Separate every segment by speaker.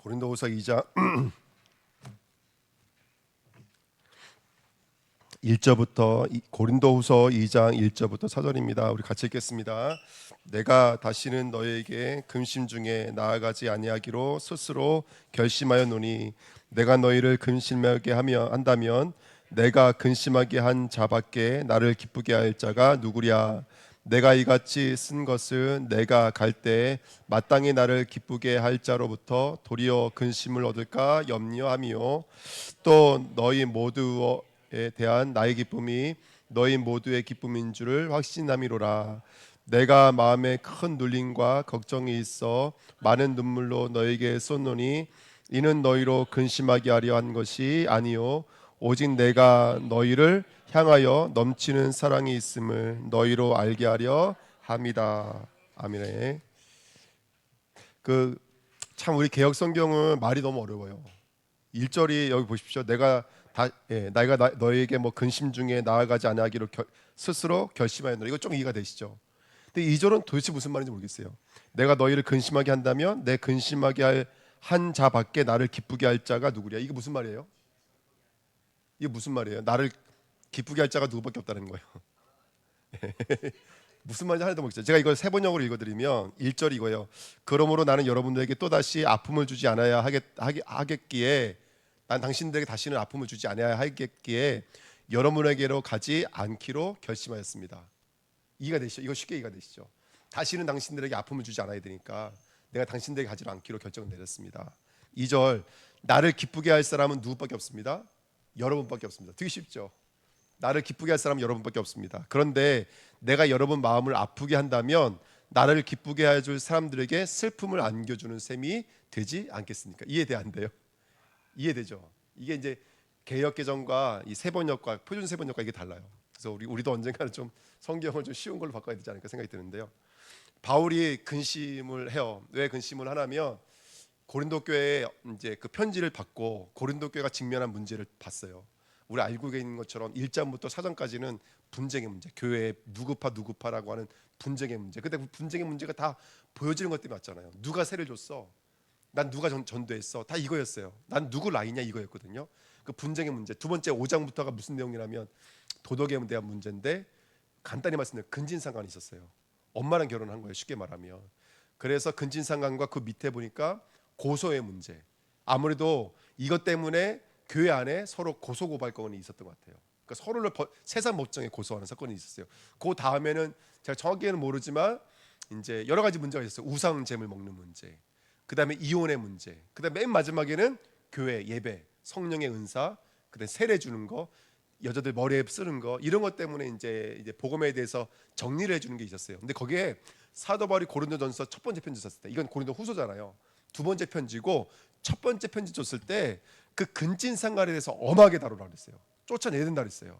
Speaker 1: 고린도후서 2장 1절부터 고린도후서 2장 1절부터 4절입니다. 우리 같이 읽겠습니다. 내가 다시는 너희에게 근심 중에 나아가지 아니하기로 스스로 결심하였노니 내가 너희를 근심하게 한다면 내가 근심하게 한 자밖에 나를 기쁘게 할 자가 누구랴. 내가 이같이 쓴 것은 내가 갈 때 마땅히 나를 기쁘게 할 자로부터 도리어 근심을 얻을까 염려함이요 또 너희 모두에 대한 나의 기쁨이 너희 모두의 기쁨인 줄을 확신함이로라. 내가 마음에 큰 눌림과 걱정이 있어 많은 눈물로 너에게 쏟노니 이는 너희로 근심하게 하려 한 것이 아니요 오직 내가 너희를 향하여 넘치는 사랑이 있음을 너희로 알게 하려 함이다. 아멘. 참 우리 개역 성경은 말이 너무 어려워요. 1절이 여기 보십시오. 내가 너에게 뭐 근심 중에 나아가지 아니하기로 스스로 결심하였노라. 이거 좀 이해가 되시죠? 근데 2절은 도대체 무슨 말인지 모르겠어요. 내가 너희를 근심하게 한다면 내 근심하게 할 한 자밖에 나를 기쁘게 할 자가 누구랴. 이게 무슨 말이에요? 이게 무슨 말이에요? 나를 기쁘게 할 자가 누구밖에 없다는 거예요. 무슨 말인지 하나도 모르겠어요. 제가 이걸 세번역으로 읽어드리면 1절이 이거예요. 그러므로 나는 여러분들에게 또다시 아픔을 주지 않아야 하겠기에 난 당신들에게 다시는 아픔을 주지 않아야 하겠기에 여러분에게로 가지 않기로 결심하였습니다. 이해가 되시죠? 이거 쉽게 이해가 되시죠? 다시는 당신들에게 아픔을 주지 않아야 되니까 내가 당신들에게 가지 않기로 결정을 내렸습니다. 2절 나를 기쁘게 할 사람은 누구밖에 없습니다. 여러분밖에 없습니다. 되게 쉽죠? 나를 기쁘게 할 사람은 여러분밖에 없습니다. 그런데 내가 여러분 마음을 아프게 한다면 나를 기쁘게 해줄 사람들에게 슬픔을 안겨주는 셈이 되지 않겠습니까? 이해돼안돼요? 이해되죠? 이게 이제 개역개정과 이 세번역과 표준 세번역과 이게 달라요. 그래서 우리도 언젠가는 좀 성경을 좀 쉬운 걸로 바꿔야 되지 않을까 생각이 드는데요. 바울이 근심을 해요. 왜 근심을 하냐면 고린도 교회에 이제 그 편지를 받고 고린도 교회가 직면한 문제를 봤어요. 우리 알고 있는 것처럼 1장부터 4장까지는 분쟁의 문제, 교회에 누구파라고 하는 분쟁의 문제. 근데 그 분쟁의 문제가 다 보여지는 것 때문에 왔잖아요. 누가 세를 줬어? 난 누가 전도했어? 다 이거였어요. 난 누구 라이냐 이거였거든요. 그 분쟁의 문제. 두 번째 5장부터가 무슨 내용이냐면 도덕에 대한 문제인데 간단히 말씀드리면 근친상간이 있었어요. 엄마랑 결혼한 거예요. 쉽게 말하면. 그래서 근친상간과 그 밑에 보니까 고소의 문제. 아무래도 이것 때문에 교회 안에 서로 고소고발건이 있었던 것 같아요. 그러니까 서로를 세상 법정에 고소하는 사건이 있었어요. 그 다음에는 제가 정확히는 모르지만 이제 여러 가지 문제가 있었어요. 우상잼을 먹는 문제. 그다음에 이혼의 문제. 그다음에 맨 마지막에는 교회 예배, 성령의 은사, 그다음에 세례 주는 거, 여자들 머리에 쓰는 거 이런 것 때문에 이제 복음에 대해서 정리를 해주는 게 있었어요. 근데 거기에 사도 바울이 고린도전서 첫 번째 편지 썼을 때 이건 고린도 후서잖아요. 두 번째 편지고 첫 번째 편지 줬을 때 그 근친상간에 대해서 엄하게 다루라고 그랬어요. 쫓아내야 된다 그랬어요.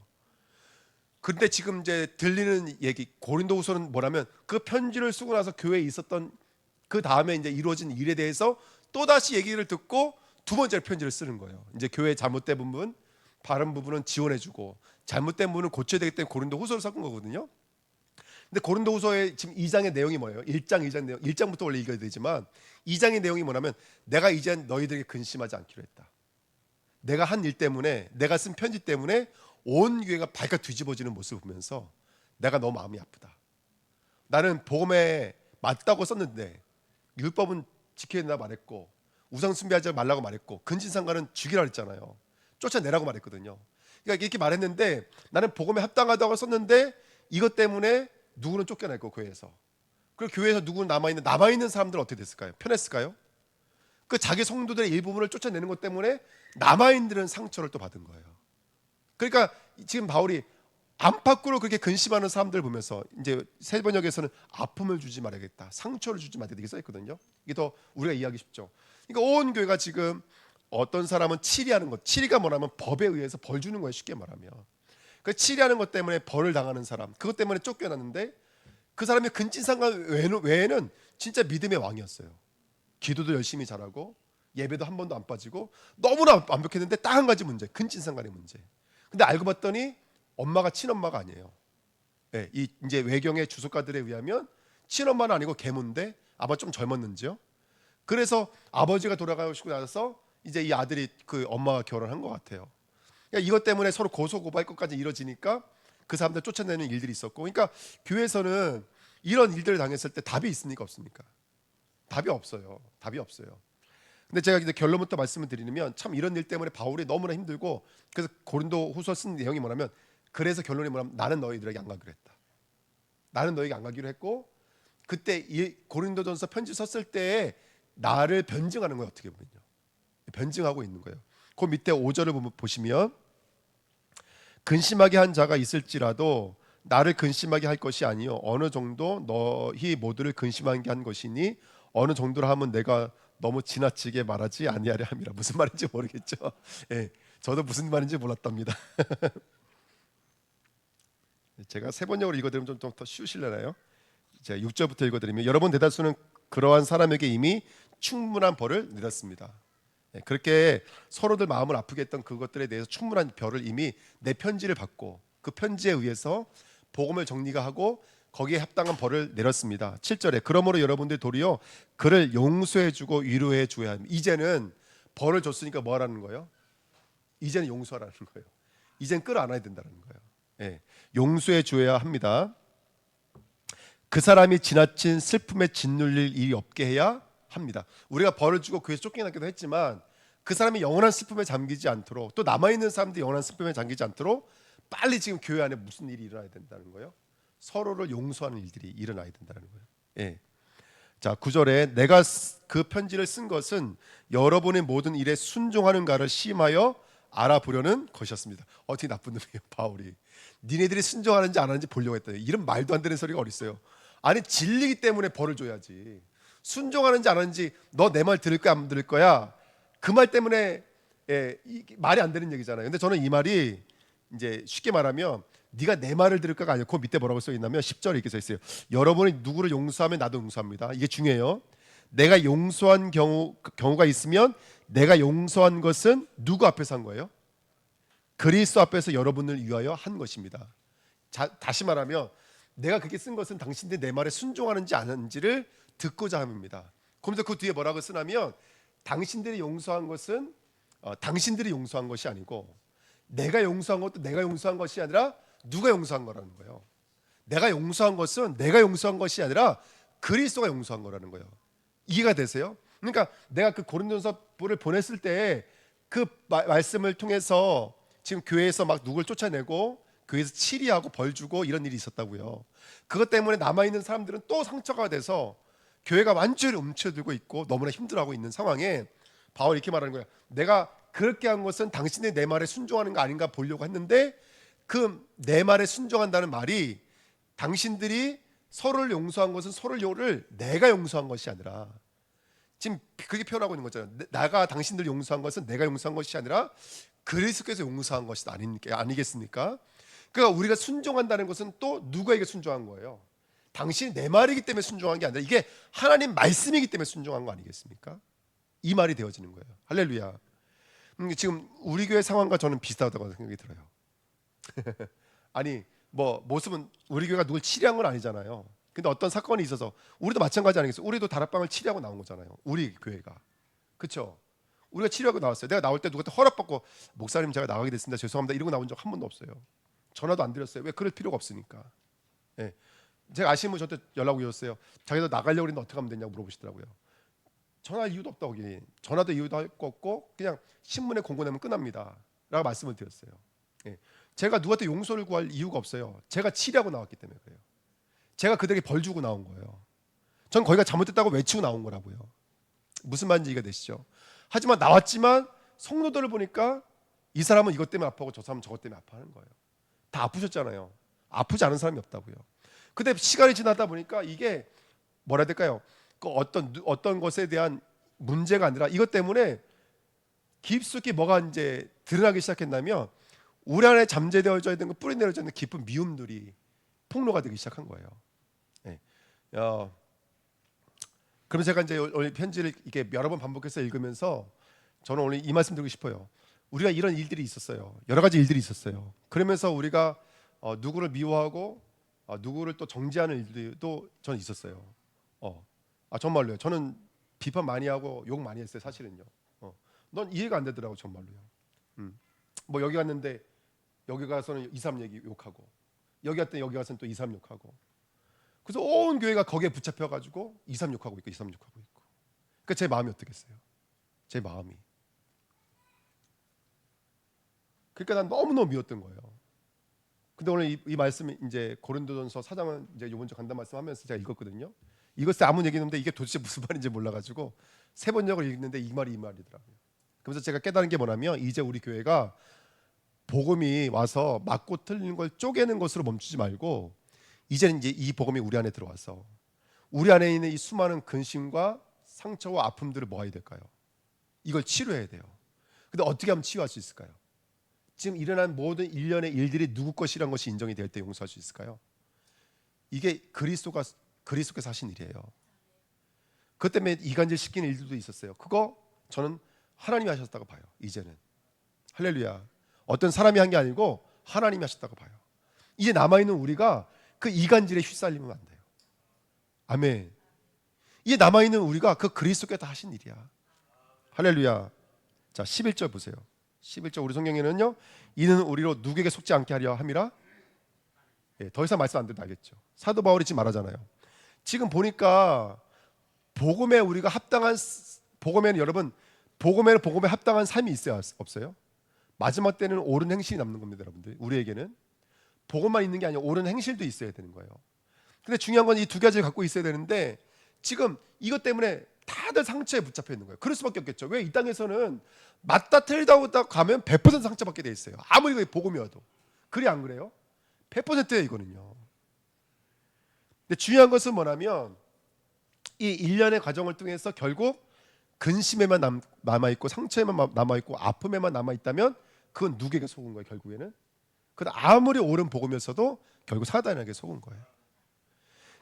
Speaker 1: 그런데 지금 이제 들리는 얘기 고린도후서는 뭐냐면 그 편지를 쓰고 나서 교회에 있었던 그 다음에 이제 이루어진 일에 대해서 또 다시 얘기를 듣고 두 번째 편지를 쓰는 거예요. 이제 교회 잘못된 부분, 바른 부분은 지원해주고 잘못된 부분은 고쳐야 되기 때문에 고린도후서를 섞은 거거든요. 근데 고린도후서의 지금 2장의 내용이 뭐예요? 1장, 2장 내용. 1장부터 원래 읽어야 되지만 2장의 내용이 뭐냐면 내가 이제 너희들에게 근심하지 않기로 했다. 내가 한 일 때문에 내가 쓴 편지 때문에 온 교회가 발칵 뒤집어지는 모습을 보면서 내가 너무 마음이 아프다. 나는 복음에 맞다고 썼는데 율법은 지켜야 된다고 말했고 우상 숭배하지 말라고 말했고 근친상간은 죽이라 했잖아요. 쫓아내라고 말했거든요. 그러니까 이렇게 말했는데 나는 복음에 합당하다고 썼는데 이것 때문에 누구는 쫓겨날 거고 교회에서. 그리고 교회에서 누구는 남아있는 사람들은 어떻게 됐을까요? 편했을까요? 그 자기 성도들의 일부분을 쫓아내는 것 때문에 남아있는 상처를 또 받은 거예요. 그러니까 지금 바울이 안팎으로 그렇게 근심하는 사람들을 보면서 이제 세번역에서는 아픔을 주지 말아야겠다, 상처를 주지 말아야겠다 이게 써있거든요. 이게 더 우리가 이해하기 쉽죠. 그러니까 온 교회가 지금 어떤 사람은 치리하는 것, 치리가 뭐냐면 법에 의해서 벌 주는 거예요. 쉽게 말하면 그 치리하는 것 때문에 벌을 당하는 사람, 그것 때문에 쫓겨났는데 그 사람의 근친상간 외에는 진짜 믿음의 왕이었어요. 기도도 열심히 잘하고 예배도 한 번도 안 빠지고 너무나 완벽했는데 딱 한 가지 문제, 근친상간의 문제. 근데 알고 봤더니 엄마가 친엄마가 아니에요. 네, 이 이제 외경의 주석가들에 의하면 친엄마는 아니고 계모인데 아마 좀 젊었는지요. 그래서 아버지가 돌아가시고 나서 이제 이 아들이 그 엄마와 결혼한 것 같아요. 그러니까 이것 때문에 서로 고소고발 것까지 이뤄지니까 그 사람들 쫓아내는 일들이 있었고, 그러니까 교회에서는 이런 일들을 당했을 때 답이 있습니까 없습니까? 답이 없어요. 답이 없어요. 근데 제가 이제 결론부터 말씀을 드리면 참 이런 일 때문에 바울이 너무나 힘들고, 그래서 고린도후서 쓴 내용이 뭐냐면, 그래서 결론이 뭐냐면 나는 너희들에게 안 가기로 했다. 나는 너희에게 안 가기로 했고, 그때 이 고린도전서 편지 썼을 때에 나를 변증하는 거예요. 어떻게 보면요, 변증하고 있는 거예요. 그 밑에 5절을 보시면, 근심하게 한 자가 있을지라도 나를 근심하게 할 것이 아니요 어느 정도 너희 모두를 근심하게 한 것이니 어느 정도로 하면 내가 너무 지나치게 말하지 아니하려 함이라. 무슨 말인지 모르겠죠. 예, 저도 무슨 말인지 몰랐답니다. 제가 세 번역으로 읽어드리면 좀 더 쉬우실려나요? 제가 6절부터 읽어드리면, 여러분 대다수는 그러한 사람에게 이미 충분한 벌을 내렸습니다. 그렇게 서로들 마음을 아프게 했던 그것들에 대해서 충분한 벌을 이미 내 편지를 받고 그 편지에 의해서 복음을 정리가 하고 거기에 합당한 벌을 내렸습니다. 7절에 그러므로 여러분들 도리어 그를 용서해주고 위로해 줘야 합니다. 이제는 벌을 줬으니까 뭐 하라는 거예요? 이제는 용서하라는 거예요. 이제는 끌어안아야 된다는 거예요. 예, 용서해 줘야 합니다. 그 사람이 지나친 슬픔에 짓눌릴 일이 없게 해야 합니다. 우리가 벌을 주고 교회에서 쫓겨나기도 했지만 그 사람이 영원한 슬픔에 잠기지 않도록, 또 남아있는 사람들이 영원한 슬픔에 잠기지 않도록 빨리 지금 교회 안에 무슨 일이 일어나야 된다는 거예요? 서로를 용서하는 일들이 일어나야 된다는 거예요. 예. 자, 9절에 내가 그 편지를 쓴 것은 여러분의 모든 일에 순종하는가를 시험하여 알아보려는 것이었습니다. 어떻게 나쁜 놈이에요, 바울이. 니네들이 순종하는지 안 하는지 보려고 했다. 이런 말도 안 되는 소리가 어디 있어요. 아니, 진리기 때문에 벌을 줘야지. 순종하는지 안 하는지, 너 내 말 들을 거야 안 들을 거야, 그 말 때문에 말이 안 되는 얘기잖아요. 근데 저는 이 말이 이제 쉽게 말하면 네가 내 말을 들을까가 아니고 그 밑에 뭐라고 써 있냐면 10절에 이렇게 써 있어요. 여러분이 누구를 용서하면 나도 용서합니다. 이게 중요해요. 내가 용서한 경우가 있으면 내가 용서한 것은 누구 앞에서 한 거예요? 그리스도 앞에서 여러분을 위하여 한 것입니다. 다시 말하면 내가 그렇게 쓴 것은 당신들이 내 말에 순종하는지 안 하는지를 듣고자 함입니다. 그러면서 그 뒤에 뭐라고 쓰냐면 당신들이 용서한 것은 당신들이 용서한 것이 아니고 내가 용서한 것도 내가 용서한 것이 아니라 누가 용서한 거라는 거예요. 내가 용서한 것은 내가 용서한 것이 아니라 그리스도가 용서한 거라는 거예요. 이해가 되세요? 그러니까 내가 그 고린도전서를 보냈을 때 그 말씀을 통해서 지금 교회에서 막 누굴 쫓아내고 교회에서 치리하고 벌 주고 이런 일이 있었다고요. 그것 때문에 남아있는 사람들은 또 상처가 돼서 교회가 완전히 움츠러들고 있고 너무나 힘들어하고 있는 상황에 바울이 이렇게 말하는 거예요. 내가 그렇게 한 것은 당신의 내 말에 순종하는 거 아닌가 보려고 했는데 그 내 말에 순종한다는 말이 당신들이 서로를 용서한 것은 서로를 내가 용서한 것이 아니라, 지금 그렇게 표현하고 있는 거잖아요. 나가 당신들 용서한 것은 내가 용서한 것이 아니라 그리스도께서 용서한 것이 아니겠습니까? 그러니까 우리가 순종한다는 것은 또 누구에게 순종한 거예요? 당신이 내 말이기 때문에 순종한 게 아니라 이게 하나님 말씀이기 때문에 순종한 거 아니겠습니까? 이 말이 되어지는 거예요. 할렐루야. 지금 우리 교회 상황과 저는 비슷하다고 생각이 들어요. 아니 뭐 모습은 우리 교회가 누굴 치리한 건 아니잖아요. 근데 어떤 사건이 있어서 우리도 마찬가지 아니겠어요? 우리도 다락방을 치리하고 나온 거잖아요. 우리 교회가. 그렇죠? 우리가 치료하고 나왔어요. 내가 나올 때 누구한테 허락받고 목사님 제가 나가게 됐습니다. 죄송합니다. 이러고 나온 적 한 번도 없어요. 전화도 안 드렸어요. 왜? 그럴 필요가 없으니까. 예. 제가 아시는 분 저한테 연락 오셨어요. 자기도 나가려고 했는데 어떻게 하면 되냐고 물어보시더라고요. 전화할 이유도 없다고. 전화도 이유도 할 거 없고 그냥 신문에 공고 내면 끝납니다 라고 말씀을 드렸어요. 예. 제가 누구한테 용서를 구할 이유가 없어요. 제가 치료하고 나왔기 때문에 그래요. 제가 그들에게 벌 주고 나온 거예요. 전 거기가 잘못됐다고 외치고 나온 거라고요. 무슨 말인지 이해가 되시죠? 하지만 나왔지만 성도들을 보니까 이 사람은 이것 때문에 아파하고 저 사람은 저것 때문에 아파하는 거예요. 다 아프셨잖아요. 아프지 않은 사람이 없다고요. 근데 시간이 지나다 보니까 이게 뭐라 해야 될까요? 그 어떤 것에 대한 문제가 아니라 이것 때문에 깊숙이 뭐가 이제 드러나기 시작했냐면 우리 안에 잠재되어져 있는 거, 뿌리 내려져 있는 깊은 미움들이 폭로가 되기 시작한 거예요. 네. 그럼 제가 이제 오늘 편지를 이렇게 여러 번 반복해서 읽으면서 저는 오늘 이 말씀 드리고 싶어요. 우리가 이런 일들이 있었어요. 여러 가지 일들이 있었어요. 그러면서 우리가 누구를 미워하고 누구를 또 정죄하는 일들도 저는 있었어요. 정말로요. 저는 비판 많이 하고 욕 많이 했어요. 사실은요. 넌 이해가 안 되더라고 정말로요. 뭐 여기 갔는데 여기 가서는 2, 3 얘기 욕하고 여기 갔더니 여기 가서는 또 2, 3 욕하고 그래서 온 교회가 거기에 붙잡혀가지고 2, 3 욕하고 있고 2, 3 욕하고 있고 그러니까 제 마음이 어떻겠어요? 제 마음이 그러니까 난 너무너무 미웠던 거예요. 근데 오늘 이 말씀이 이제 고린도전서 4장은 이제 이번 주 간단 말씀하면서 제가 읽었거든요. 이것에 아무 얘기했는데 이게 도대체 무슨 말인지 몰라가지고 세 번역을 읽는데 이 말이더라고요. 그래서 제가 깨달은 게 뭐냐면 이제 우리 교회가 복음이 와서 맞고 틀리는 걸 쪼개는 것으로 멈추지 말고 이제는 이제 이 복음이 우리 안에 들어와서 우리 안에 있는 이 수많은 근심과 상처와 아픔들을 뭐 해야 될까요? 이걸 치료해야 돼요. 근데 어떻게 하면 치유할 수 있을까요? 지금 일어난 모든 일련의 일들이 누구 것이란 것이 인정이 될 때 용서할 수 있을까요? 이게 그리스도께서 하신 일이에요. 그것 때문에 이간질 시키는 일들도 있었어요. 그거 저는 하나님이 하셨다고 봐요. 이제는 할렐루야. 어떤 사람이 한 게 아니고 하나님이 하셨다고 봐요. 이제 남아있는 우리가 그 이간질에 휘말리면 안 돼요. 아멘. 이제 남아있는 우리가 그 그리스도께서 하신 일이야. 할렐루야. 자 11절 보세요. 11절 우리 성경에는요. 이는 우리로 누구에게 속지 않게 하려 함이라. 더 이상 말씀 안 드려도 알겠죠. 사도 바울이 지금 말하잖아요. 지금 보니까 복음에 우리가 합당한 복음에는 여러분 복음에 합당한 삶이 있어야 없어요? 마지막 때는 옳은 행실이 남는 겁니다, 여러분들. 우리에게는 복음만 있는 게 아니라 옳은 행실도 있어야 되는 거예요. 근데 중요한 건 이 두 가지를 갖고 있어야 되는데 지금 이것 때문에 다들 상처에 붙잡혀 있는 거예요. 그럴 수밖에 없겠죠. 왜 이 땅에서는 맞다 틀리다 가면 100% 상처받게 돼 있어요. 아무리 그게 복음이어도. 그래 안 그래요? 100%예요 이거는요. 근데 중요한 것은 뭐냐면 이 일련의 과정을 통해서 결국 근심에만 남아있고 상처에만 남아있고 아픔에만 남아있다면 그건 누구에게 속은 거예요 결국에는? 그건 아무리 옳은 복음이었어도 결국 사단에게 속은 거예요.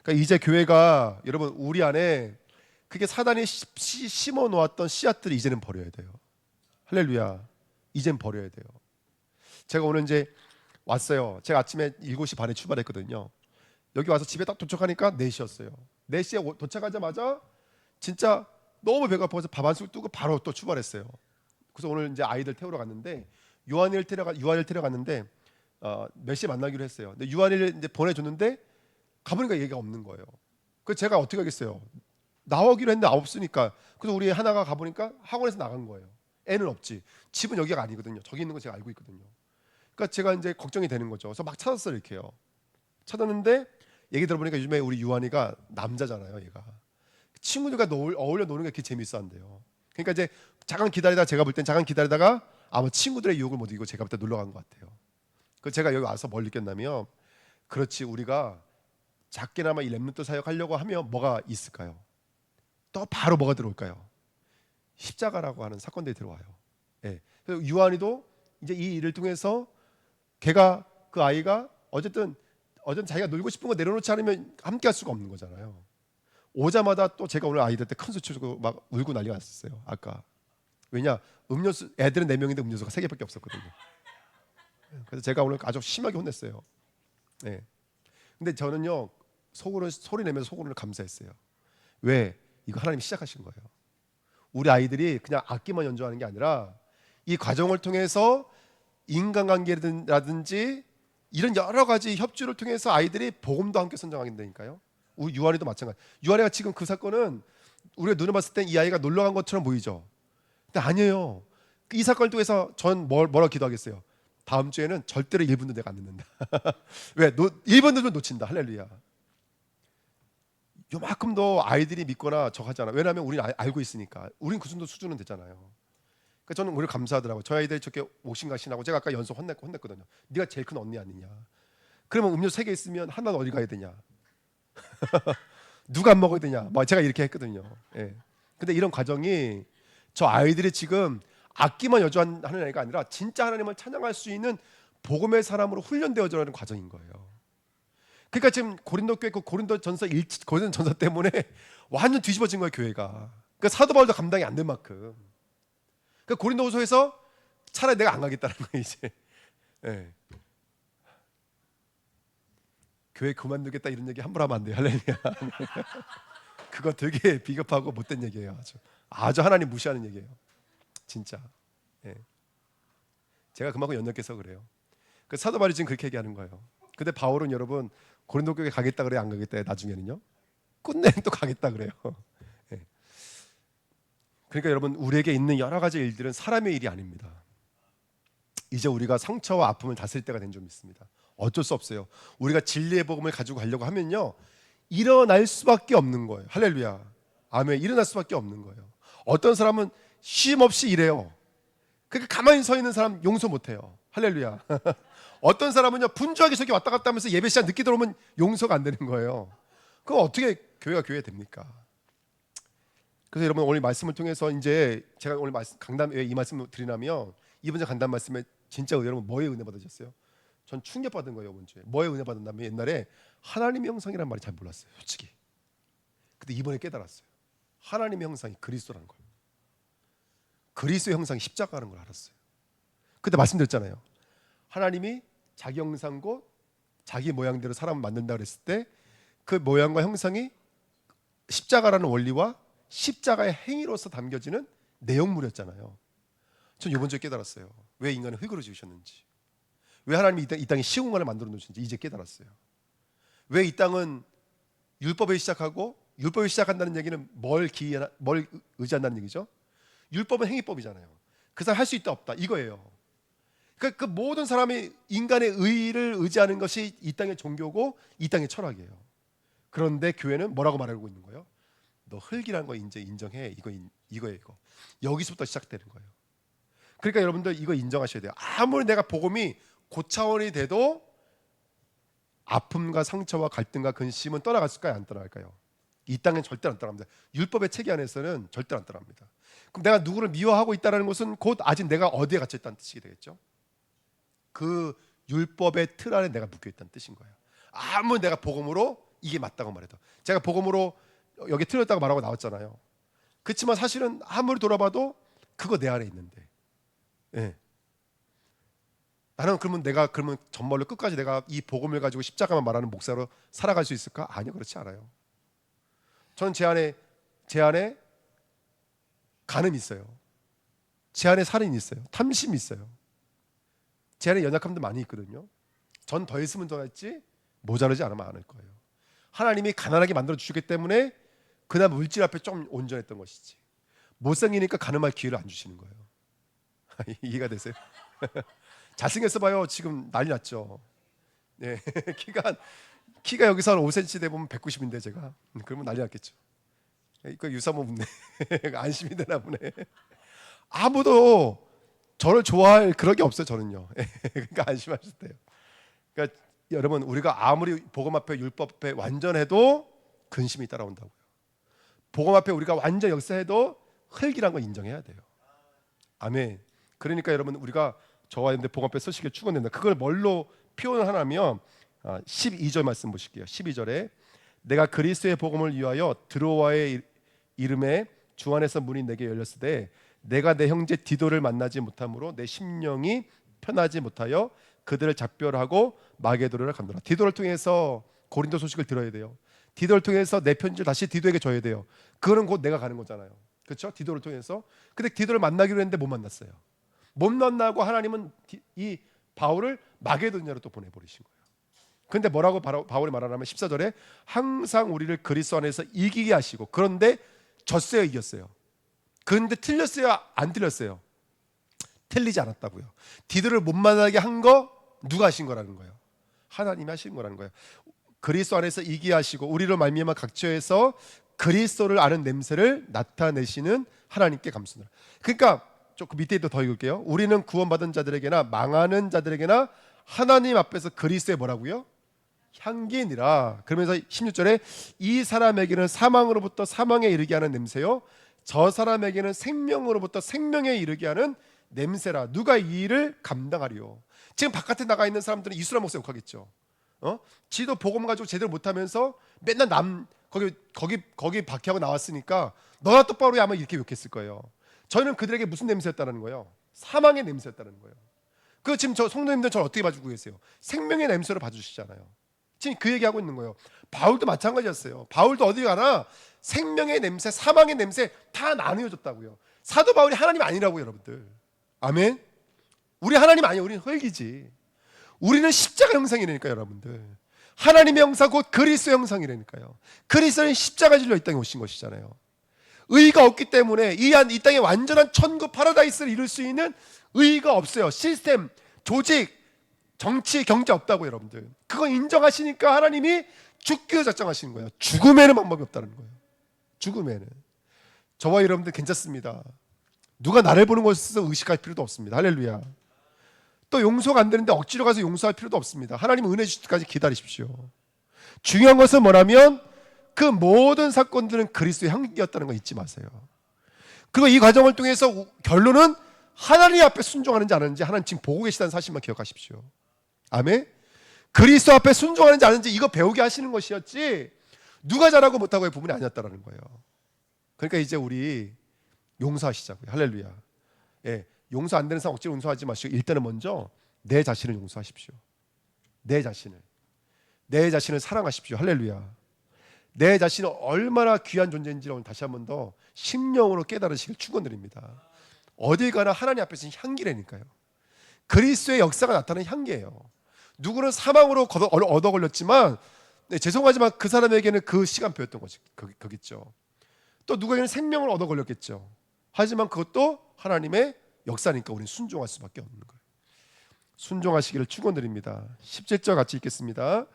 Speaker 1: 그러니까 이제 교회가 여러분 우리 안에 그게 사단이 심어 놓았던 씨앗들을 이제는 버려야 돼요. 할렐루야. 이젠 버려야 돼요. 제가 오늘 이제 왔어요. 제가 아침에 7시 반에 출발했거든요. 여기 와서 집에 딱 도착하니까 4시였어요. 4시에 도착하자마자 진짜 너무 배가 아파서 밥 한 술 뜨고 바로 또 출발했어요. 그래서 오늘 이제 아이들 태우러 갔는데 유한이를 데려갔는데 몇 시에 만나기로 했어요. 근데 유한이를 이제 보내줬는데 가보니까 얘기가 없는 거예요. 그래서 제가 어떻게 하겠어요? 나오기로 했는데 없으니까. 그래서 우리 하나가 가보니까 학원에서 나간 거예요. 애는 없지. 집은 여기가 아니거든요. 저기 있는 거 제가 알고 있거든요. 그러니까 제가 이제 걱정이 되는 거죠. 그래서 막 찾았어요 이렇게요. 찾았는데 얘기 들어보니까 요즘에 우리 유한이가 남자잖아요. 얘가 친구들과 어울려 노는 게 그렇게 재밌어 한대요. 그러니까 이제 잠깐 기다리다가 아마 친구들의 유혹을 못 이기고 제가 그때 놀러 간 것 같아요. 그 제가 여기 와서 뭘 느꼈냐면 그렇지 우리가 작게나마 이 렘넌트 사역하려고 하면 뭐가 있을까요? 또 바로 뭐가 들어올까요? 십자가라고 하는 사건들이 들어와요. 예. 그래서 유한이도 이제 이 일을 통해서 그 아이가 어쨌든 자기가 놀고 싶은 거 내려놓지 않으면 함께 할 수가 없는 거잖아요. 오자마자 또 제가 오늘 아이들 때 큰 소리 치고 막 울고 난리가 났었어요. 아까 왜냐 음료수 애들은 4명인데 음료수가 3개밖에 없었거든요. 그래서 제가 오늘 아주 심하게 혼냈어요. 네. 근데 저는요 속으로 소리 내면서 속으로 감사했어요. 왜? 이거 하나님이 시작하신 거예요. 우리 아이들이 그냥 악기만 연주하는 게 아니라 이 과정을 통해서 인간관계라든지 이런 여러 가지 협조를 통해서 아이들이 복음도 함께 선정하겠다니까요. 우리 유한이도 마찬가지. 유한이가 지금 그 사건은 우리가 눈을 봤을 때 이 아이가 놀러 간 것처럼 보이죠. 근데 아니에요. 이 사건을 통해서 전 뭐라고 기도하겠어요. 다음 주에는 절대로 1분도 내가 안 늦는다. 왜? 1분도 놓친다. 할렐루야. 요만큼도 아이들이 믿거나 저하잖아. 왜냐하면 우리는 알고 있으니까. 우린 그 정도 수준은 됐잖아요. 그러니까 저는 오늘 감사하더라고요. 저희 아이들이 저렇게 옥신각신하고 제가 아까 연속 혼냈거든요. 네가 제일 큰 언니 아니냐. 그러면 음료 3개 있으면 하나는 어디 가야 되냐. 누가 안 먹어야 되냐. 막 제가 이렇게 했거든요. 예. 근데 이런 과정이 저 아이들이 지금 악기만 여주하는 아이가 아니라 진짜 하나님을 찬양할 수 있는 복음의 사람으로 훈련되어져가는 과정인 거예요. 그러니까 지금 고린도 교회 고린도전서 때문에 완전 뒤집어진 거예요 교회가. 그러니까 사도 바울도 감당이 안 된 만큼. 그러니까 고린도후서에서 차라리 내가 안 가겠다는 거예요 이제. 예. 교회 그만두겠다 이런 얘기 함부로 하면 안 돼요. 할렐루야. 그거 되게 비겁하고 못된 얘기예요. 아주 하나님 무시하는 얘기예요. 진짜. 예. 제가 그만큼 연약해서 그래요. 그 사도 바울이 지금 그렇게 얘기하는 거예요. 근데 바울은 여러분 고린도 교회 가겠다 그래 안 가겠다 나중에는요. 끝내 또 가겠다 그래요. 예. 그러니까 여러분 우리에게 있는 여러 가지 일들은 사람의 일이 아닙니다. 이제 우리가 상처와 아픔을 다스릴 때가 된 줄 믿습니다. 어쩔 수 없어요. 우리가 진리의 복음을 가지고 가려고 하면요 일어날 수밖에 없는 거예요. 할렐루야. 아멘. 일어날 수밖에 없는 거예요. 어떤 사람은 쉼 없이 일해요. 그러니까 가만히 서 있는 사람 용서 못해요. 할렐루야. 어떤 사람은요 분주하게 저기 왔다 갔다 하면서 예배 시간 늦게 들어오면 용서가 안 되는 거예요. 그럼 어떻게 교회가 교회 됩니까? 그래서 여러분 오늘 말씀을 통해서 이제 제가 오늘 강단에 이 말씀을 드리려면 이번 주 강단 말씀에 진짜 여러분 뭐에 은혜 받으셨어요? 전 충격받은 거예요. 이번 주에 뭐에 은혜 받았냐면 옛날에 하나님의 형상이라는 말이 잘 몰랐어요. 솔직히. 근데 이번에 깨달았어요. 하나님의 형상이 그리스도라는 걸. 그리스도의 형상이 십자가라는 걸 알았어요. 그때 말씀드렸잖아요. 하나님이 자기 형상고 자기 모양대로 사람을 만든다 그랬을 때 그 모양과 형상이 십자가라는 원리와 십자가의 행위로서 담겨지는 내용물이었잖아요. 전 이번 주에 깨달았어요. 왜 인간을 흙으로 지으셨는지, 왜 하나님이 이 땅에 시공간을 만들어 놓으셨는지 이제 깨달았어요. 왜 이 땅은 율법에 시작하고 율법이 시작한다는 얘기는 뭘 의지한다는 얘기죠? 율법은 행위법이잖아요. 그 사람 할 수 있다 없다 이거예요. 그러니까 그 모든 사람이 인간의 의를 의지하는 것이 이 땅의 종교고 이 땅의 철학이에요. 그런데 교회는 뭐라고 말하고 있는 거예요? 너 흙이라는 거 이제 인정해. 이거예요. 여기서부터 시작되는 거예요. 그러니까 여러분들 이거 인정하셔야 돼요. 아무리 내가 복음이 고차원이 돼도 아픔과 상처와 갈등과 근심은 떠나갔을까요? 안 떠나갈까요? 이 땅엔 절대 안 떠납니다. 율법의 체계 안에서는 절대 안 떠납니다. 그럼 내가 누구를 미워하고 있다는 것은 곧 아직 내가 어디에 갇혀 있다는 뜻이 되겠죠? 그 율법의 틀 안에 내가 묶여 있다는 뜻인 거예요. 아무리 내가 복음으로 이게 맞다고 말해도, 제가 복음으로 여기 틀렸다고 말하고 나왔잖아요. 그렇지만 사실은 아무리 돌아봐도 그거 내 안에 있는데, 예. 나는 그러면 정말로 끝까지 내가 이 복음을 가지고 십자가만 말하는 목사로 살아갈 수 있을까? 아니요, 그렇지 않아요. 저는 제 안에 간음이 있어요. 제 안에 살인이 있어요. 탐심이 있어요. 제 안에 연약함도 많이 있거든요. 전 더 있으면 더 낫지 모자르지 않으면 않을 거예요. 하나님이 가난하게 만들어 주셨기 때문에 그나마 물질 앞에 좀 온전했던 것이지, 못생기니까 가늠할 기회를 안 주시는 거예요. 이해가 되세요? 잘생겼어 봐요. 지금 난리 났죠. 네. 키가 여기서 한 5cm 돼 보면 190인데 제가 그러면 난리 났겠죠. 이거 유사모 묻네. 안심이 되나 보네. 아무도 저를 좋아할 그런 게 없어요. 저는요. 그러니까 안심하셔도 돼요. 그러니까 여러분 우리가 아무리 복음 앞에 율법 앞에 완전해도 근심이 따라온다고요. 복음 앞에 우리가 완전 역사해도 흙이란 걸 인정해야 돼요. 아멘. 그러니까 여러분 우리가 저와 근데 복음 앞에 서시기를 축원된다. 그걸 뭘로 표현을 하냐면 12절 말씀 보실게요. 12절에 내가 그리스도의 복음을 위하여 드로아의 이름에 주 안에서 문이 내게 열렸을 때 내가 내 형제 디도를 만나지 못함으로 내 심령이 편하지 못하여 그들을 작별하고 마게도를 간도라. 디도를 통해서 고린도 소식을 들어야 돼요. 디도를 통해서 내 편지를 다시 디도에게 줘야 돼요. 그거는 곧 내가 가는 거잖아요. 그렇죠? 디도를 통해서. 근데 디도를 만나기로 했는데 못 만났어요. 못 만나고 하나님은 이 바울을 마게도냐로 또 보내버리신 거예요. 근데 뭐라고 바울이 말하냐면 14절에 항상 우리를 그리스도 안에서 이기게 하시고, 그런데 졌어요, 이겼어요? 그런데 틀렸어요, 안 틀렸어요? 틀리지 않았다고요. 디도를 못 만나게 한 거 누가 하신 거라는 거예요? 하나님이 하신 거라는 거예요. 그리스도 안에서 이기게 하시고 우리로 말미암아 각처에서 그리스도를 아는 냄새를 나타내시는 하나님께 감사드립니다. 그러니까 조금 밑에도 더 읽을게요. 우리는 구원받은 자들에게나 망하는 자들에게나 하나님 앞에서 그리스도의 뭐라고요? 향기니라. 그러면서 16절에 이 사람에게는 사망으로부터 사망에 이르게 하는 냄새요, 저 사람에게는 생명으로부터 생명에 이르게 하는 냄새라. 누가 이 일을 감당하리요? 지금 바깥에 나가 있는 사람들은 이수라 목사 욕하겠죠. 지도 복음 가지고 제대로 못하면서 맨날 거기 박해하고 나왔으니까 너나 똑바로 해 아마 이렇게 욕했을 거예요. 저희는 그들에게 무슨 냄새였다는 거예요? 사망의 냄새였다는 거예요. 그 지금 저 성도님들 저를 어떻게 봐주고 계세요? 생명의 냄새로 봐주시잖아요. 지금 그 얘기하고 있는 거예요. 바울도 마찬가지였어요. 바울도 어디 가나 생명의 냄새, 사망의 냄새 다 나누어졌다고요. 사도 바울이 하나님 아니라고요, 여러분들. 아멘. 우리 하나님 아니에요. 우리는 흙이지. 우리는 십자가 형상이라니까요, 여러분들. 하나님의 형상 곧 그리스도 형상이라니까요. 그리스도는 십자가 질러 이 땅에 오신 것이잖아요. 의가 없기 때문에 이 땅에 완전한 천국 파라다이스를 이룰 수 있는 의가 없어요. 시스템, 조직, 정치, 경제 없다고 여러분들. 그거 인정하시니까 하나님이 죽기로 작정하시는 거예요. 죽음에는 방법이 없다는 거예요. 죽음에는. 저와 여러분들 괜찮습니다. 누가 나를 보는 것에서 의식할 필요도 없습니다. 할렐루야. 또 용서가 안 되는데 억지로 가서 용서할 필요도 없습니다. 하나님 은혜 주실 때까지 기다리십시오. 중요한 것은 뭐냐면 그 모든 사건들은 그리스도의 향기였다는 거 잊지 마세요. 그리고 이 과정을 통해서 결론은 하나님 앞에 순종하는지 안 하는지 하나님 지금 보고 계시다는 사실만 기억하십시오. 아멘. 그리스도 앞에 순종하는지 안 하는지 이거 배우게 하시는 것이었지 누가 잘하고 못하고의 부분이 아니었다는 거예요. 그러니까 이제 우리 용서하시자고요. 할렐루야. 예, 용서 안 되는 사람 억지로 용서하지 마시고 일단은 먼저 내 자신을 용서하십시오. 내 자신을 사랑하십시오. 할렐루야. 내 자신은 얼마나 귀한 존재인지를 오늘 다시 한 번 더 심령으로 깨달으시길 축원드립니다. 어딜 가나 하나님 앞에서는 향기라니까요. 그리스도의 역사가 나타나는 향기예요. 누구는 사망으로 얻어 걸렸지만 죄송하지만 그 사람에게는 그 시간표였던 거겠죠. 또 누구에게는 생명을 얻어 걸렸겠죠. 하지만 그것도 하나님의 역사니까 우리는 순종할 수밖에 없는 거예요. 순종하시기를 축원드립니다. 17절 같이 읽겠습니다.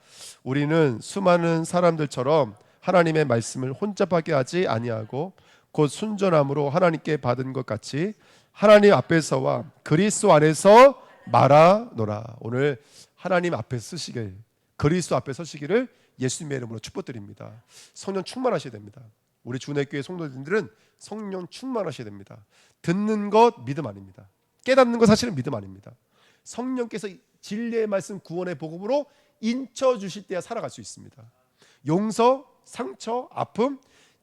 Speaker 1: 우리는 수많은 사람들처럼 하나님의 말씀을 혼잡하게 하지 아니하고 곧 순전함으로 하나님께 받은 것 같이 하나님 앞에서와 그리스도 안에서 말하노라. 오늘 하나님 앞에 쓰시길, 그리스도 앞에 서시기를 예수님의 이름으로 축복드립니다. 성령 충만하셔야 됩니다. 우리 주내교회 성도들은 성령 충만하셔야 됩니다. 듣는 것 믿음 아닙니다. 깨닫는 것 사실은 믿음 아닙니다. 성령께서 진리의 말씀 구원의 복음으로 인쳐 주실 때야 살아갈 수 있습니다. 용서, 상처, 아픔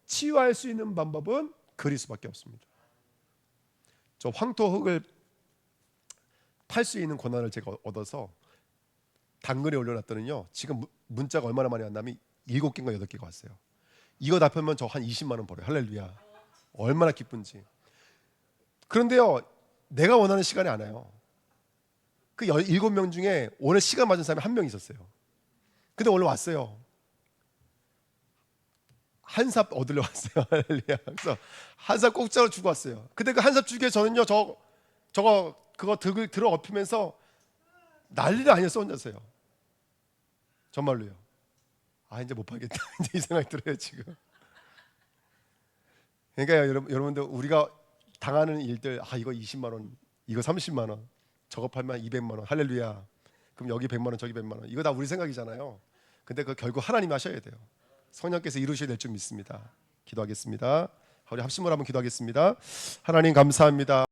Speaker 1: 치유할 수 있는 방법은 그리스도밖에 없습니다. 저 황토 흙을 팔 수 있는 권한을 제가 얻어서 당근에 올려놨더니요, 지금 문자가 얼마나 많이 왔냐면 7개인가 8개가 왔어요. 이거 다 펴면 저 한 20만 원 벌어요. 할렐루야. 얼마나 기쁜지. 그런데요, 내가 원하는 시간이 안 와요. 그 7명 중에 오늘 시간 맞은 사람이 한 명 있었어요. 근데 오늘 왔어요. 한삽 얻으려 왔어요. 할렐루야. 그래서 한삽 공짜로 주고 왔어요. 근데 그 한삽 주기에 저는요, 그거 들어 엎으면서 난리가 아니었어. 혼자서요. 정말로요. 아, 이제 못 팔겠다. 이제 이 생각이 들어요 지금. 그러니까 여러분들 우리가 당하는 일들, 이거 20만 원, 이거 30만 원, 저거 팔면 200만 원. 할렐루야. 그럼 여기 100만 원, 저기 100만 원. 이거 다 우리 생각이잖아요. 근데 그 결국 하나님이 하셔야 돼요. 성령께서 이루셔야 될 줄 믿습니다. 기도하겠습니다. 우리 합심으로 한번 기도하겠습니다. 하나님 감사합니다.